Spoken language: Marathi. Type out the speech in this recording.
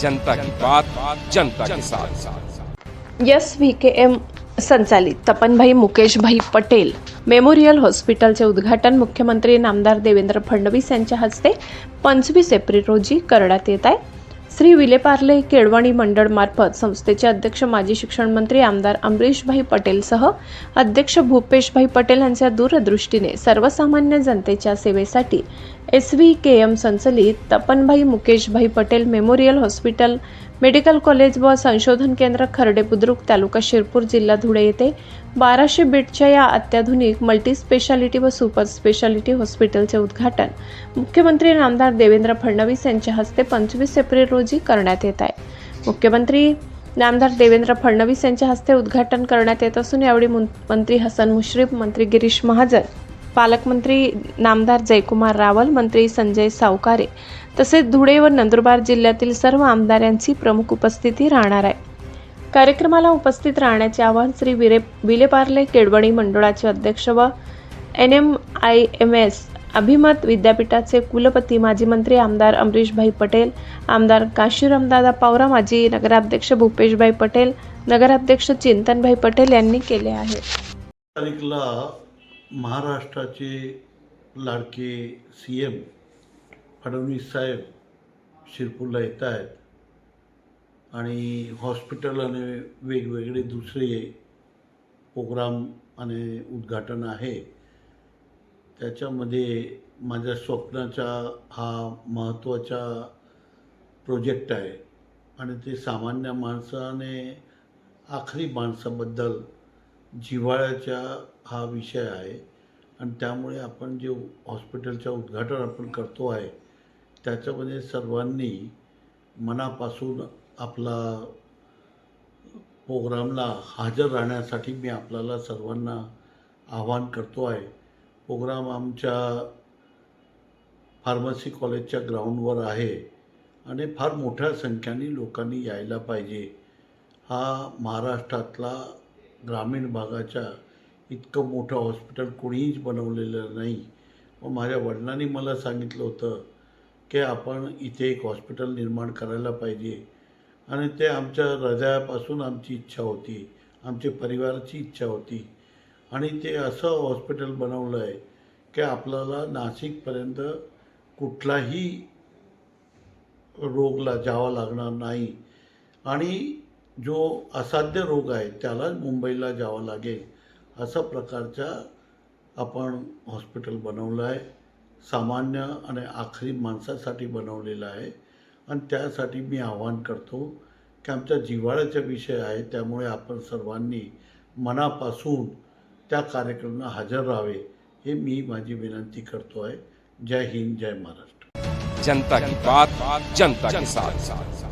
जनता की बात जनता के साथ। SVKM संचालित तपनभाई मुकेशभाई पटेल मेमोरियल हॉस्पिटलचे उद्घाटन मुख्यमंत्री नामदार देवेंद्र फडणवीस यांच्या हस्ते 25 एप्रिल रोजी करण्यात येत आहे। श्री विलेपार्ले केळवणी मंडळ मार्फत संस्थेचे अध्यक्ष माजी शिक्षण मंत्री आमदार अमरीशभाई पटेलसह अध्यक्ष भूपेशभाई पटेल यांच्या दूरदृष्टीने सर्वसामान्य जनतेच्या सेवेसाठी SVKM संचलित Tapanbhai Mukeshbhai Patel memorial hospital medical college व संशोधन केंद्र खर्डे बुद्रुक तालुका शिरपूर जिल्हा धुळे येथे 1200 बेडच्या या अत्याधुनिक मल्टी स्पेशालिटी व सुपर स्पेशालिटी हॉस्पिटलचे उद्घाटन मुख्यमंत्री नामदार देवेंद्र फडणवीस यांच्या हस्ते 25 एप्रिल रोजी करण्यात येत आहे। मुख्यमंत्री नामदार देवेंद्र फडणवीस यांच्या हस्ते उद्घाटन करण्यात येत असून यावेळी मंत्री हसन मुश्रीफ, मंत्री गिरीश महाजन, पालकमंत्री नामदार जयकुमार रावल, मंत्री संजय सावकारे तसेच धुळे व नंदुरबार जिल्ह्यातील सर्व आमदारांची प्रमुख उपस्थिती राहणार आहे। कार्यक्रमाला उपस्थित राहण्याचे आवाहन श्री विलेपार्ले केळवणी मंडळाचे अध्यक्ष व NMIMS अभिमत विद्यापीठाचे कुलपती माजी मंत्री आमदार अमरीशभाई पटेल, आमदार काशीरामदादा पावरा, माजी नगराध्यक्ष भूपेशभाई पटेल, नगराध्यक्ष चिंतनभाई पटेल यांनी केले आहे। तारीखला महाराष्ट्राचे लाडके CM फडणवीस साहेब शिरपूरला येत आहेत आणि हॉस्पिटल आणि वेगवेगळे दुसरे प्रोग्राम आणि उद्घाटन आहे। त्याच्यामध्ये माझ्या स्वप्नाचा हा महत्त्वाचा प्रोजेक्ट आहे आणि ते सामान्य माणसाने आखरी माणसाबद्दल जिव्हाळ्याचा हा विषय आहे आणि त्यामुळे आपण जे हॉस्पिटलचं उद्घाटन आपण करतो आहे त्याच्यामध्ये सर्वांनी मनापासून आपला प्रोग्रामला हजर राहण्यासाठी मी आपल्याला सर्वांना आवाहन करतो आहे। प्रोग्राम आमच्या फार्मसी कॉलेजच्या ग्राउंडवर आहे आणि फार मोठ्या संख्येने लोकांनी यायला पाहिजे। हा महाराष्ट्रातला ग्रामीण भागाच्या इतकं मोठं हॉस्पिटल कोणीच बनवलेलं नाही। व माझ्या वडिलांनी मला सांगितलं होतं की आपण इथे एक हॉस्पिटल निर्माण करायला पाहिजे आणि ते आमच्या हृदयापासून आमची इच्छा होती, आमच्या परिवाराची इच्छा होती आणि ते असं हॉस्पिटल बनवलं आहे की आपल्याला नाशिकपर्यंत कुठलाही रोगला जावं लागणार नाही आणि जो असाध्य रोग आहे त्यालाच मुंबईला जावं लागेल अशा प्रकारचा आपण हॉस्पिटल बनवलं आहे। सामान्य आणि आखरी माणसासाठी बनवलेलं आहे आणि त्यासाठी मी आवाहन करतो की आमचा जिव्हाळ्याचा विषय आहे, त्यामुळे आपण सर्वांनी मनापासून त्या कार्यक्रमाला हजर राहावे हे मी माझी विनंती करतो आहे। जय हिंद, जय महाराष्ट्र। जनता की बात जनता के साथ।